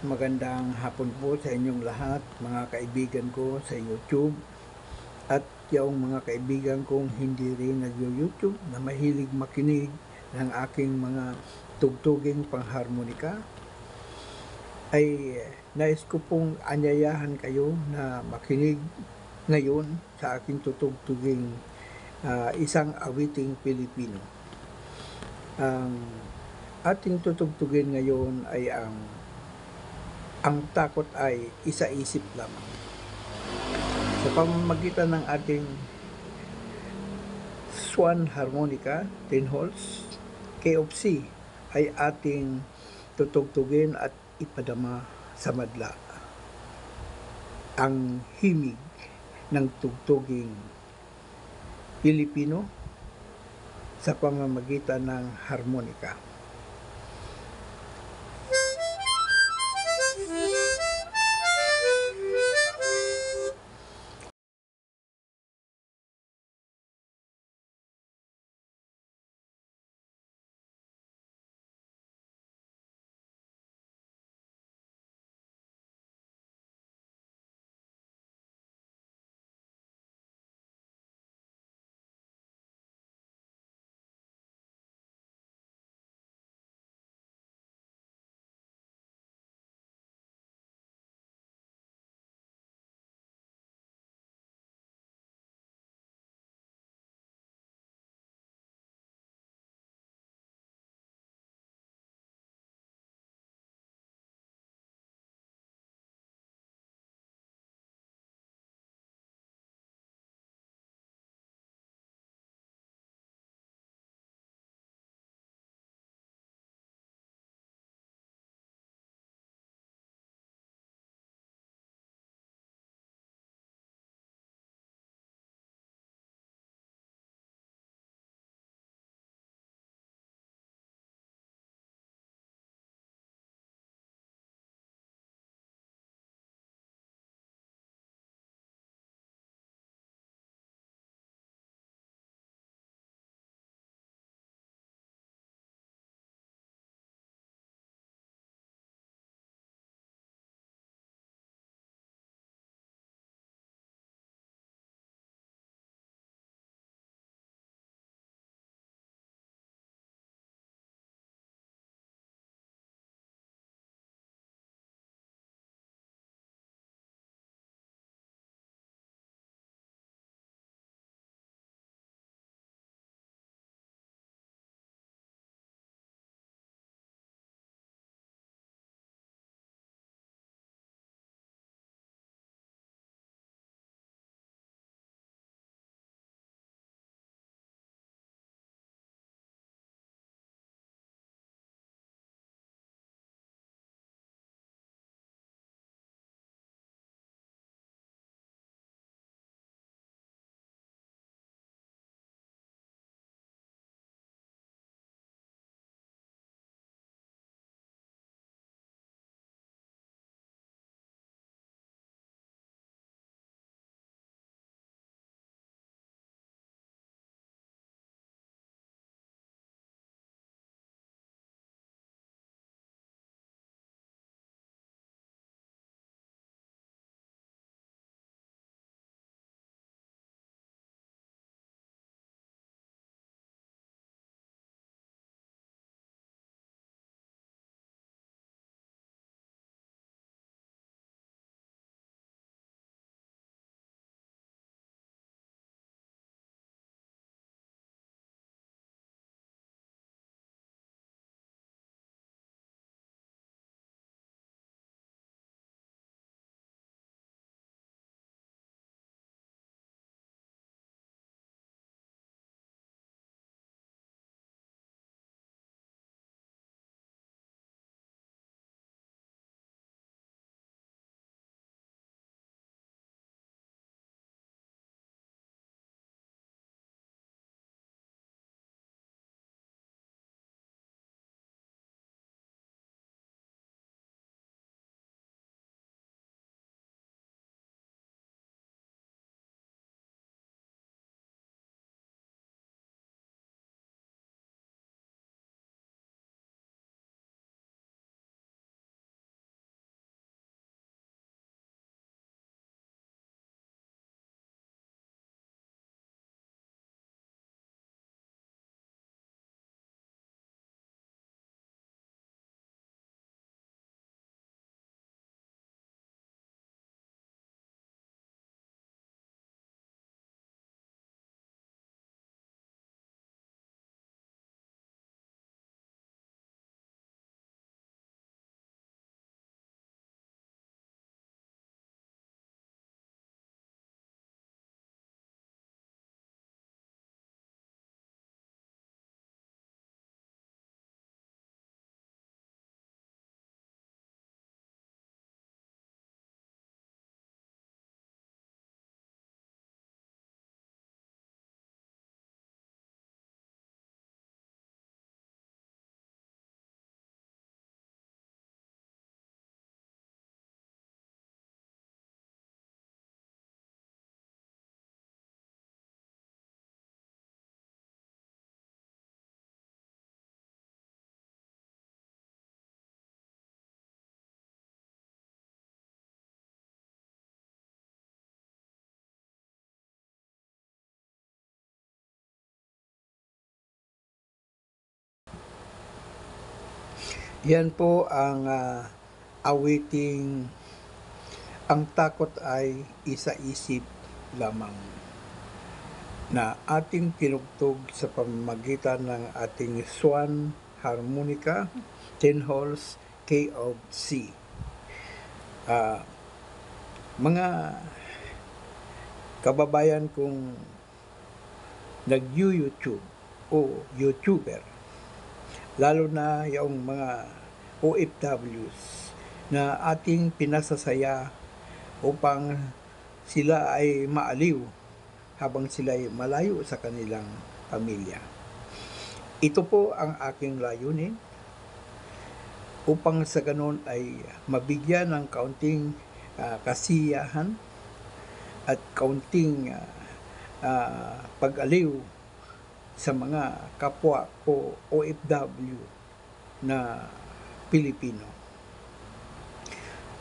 magandang hapon po sa inyong lahat, mga kaibigan ko sa YouTube at yung mga kaibigan kong hindi rin nag-YouTube na mahilig makinig ng aking mga tugtuging pangharmonika ay nais ko pong anyayahan kayo na makinig ngayon sa aking tutugtuging isang awiting Pilipino. Ang ating tutugtugin ngayon ay ang takot ay isa-isip lamang. Sa pamamagitan ng ating swan harmonica, 10 holes, K of C ay ating tutugtugin at ipadama sa madla ang himig ng tugtuging Pilipino sa pamamagitan ng harmonika. Yan po ang awiting "Ang takot ay isa-isip lamang" na ating tinugtog sa pamamagitan ng ating Swan Harmonica 10 Halls Key of C. Mga kababayan kong nag-YouTube o YouTuber, lalo na yung mga OFWs na ating pinasasaya upang sila ay maaliw habang sila ay malayo sa kanilang pamilya. Ito po ang aking layunin upang sa ganon ay mabigyan ng kaunting kasiyahan at kaunting pag-aliw sa mga kapwa ko OFW na Pilipino.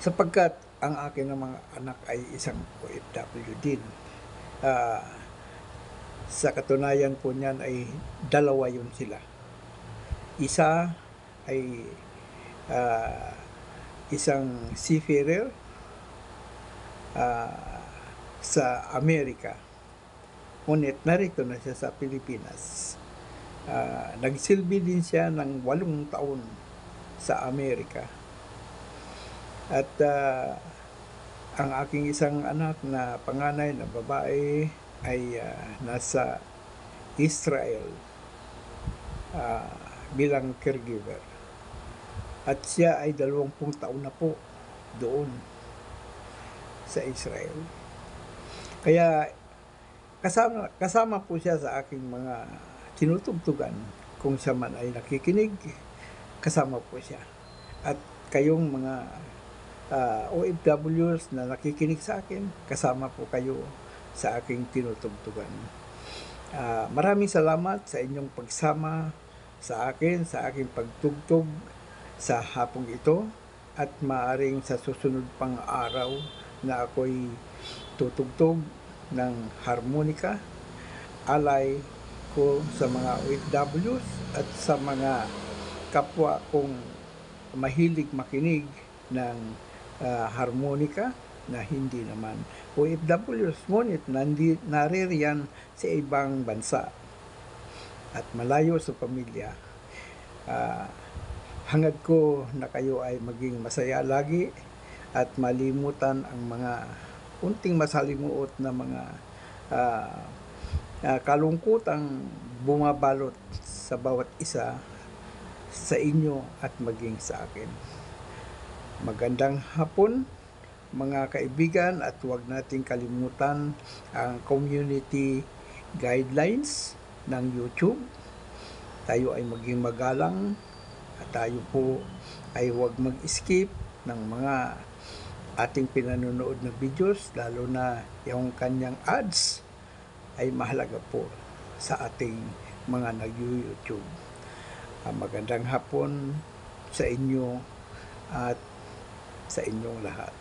Sapagkat ang aking mga anak ay isang OFW din. Sa katunayan po niyan ay dalawa yun sila. Isa ay isang seafarer sa Amerika. Ngunit narito na siya sa Pilipinas. Nagsilbi din siya ng 8 taon sa Amerika. At ang aking isang anak na panganay na babae ay nasa Israel bilang caregiver. At siya ay 20 taon na po doon sa Israel. Kaya kasama po siya sa aking mga tinutugtugan. Kung siya man ay nakikinig, kasama po siya. At kayong mga OFWs na nakikinig sa akin, kasama po kayo sa aking tinutugtugan. Maraming salamat sa inyong pagsama sa akin, sa aking pagtugtog sa hapong ito, at maaring sa susunod pang araw na ako'y tutugtog ng harmonika alay ko sa mga OFWs at sa mga kapwa kong mahilig makinig ng harmonika na hindi naman OFWs, ngunit naririyan sa ibang bansa at malayo sa pamilya. Hangad ko na kayo ay maging masaya lagi at malimutan ang mga unting masalimuot na mga kalungkutang bumabalot sa bawat isa sa inyo at maging sa akin. Magandang hapon mga kaibigan, at huwag nating kalimutan ang community guidelines ng YouTube. Tayo ay maging magalang at tayo po ay huwag mag-skip ng mga ating pinanonood na videos, lalo na yung kanyang ads ay mahalaga po sa ating mga nag-YouTube. Magandang hapon sa inyo at sa inyong lahat.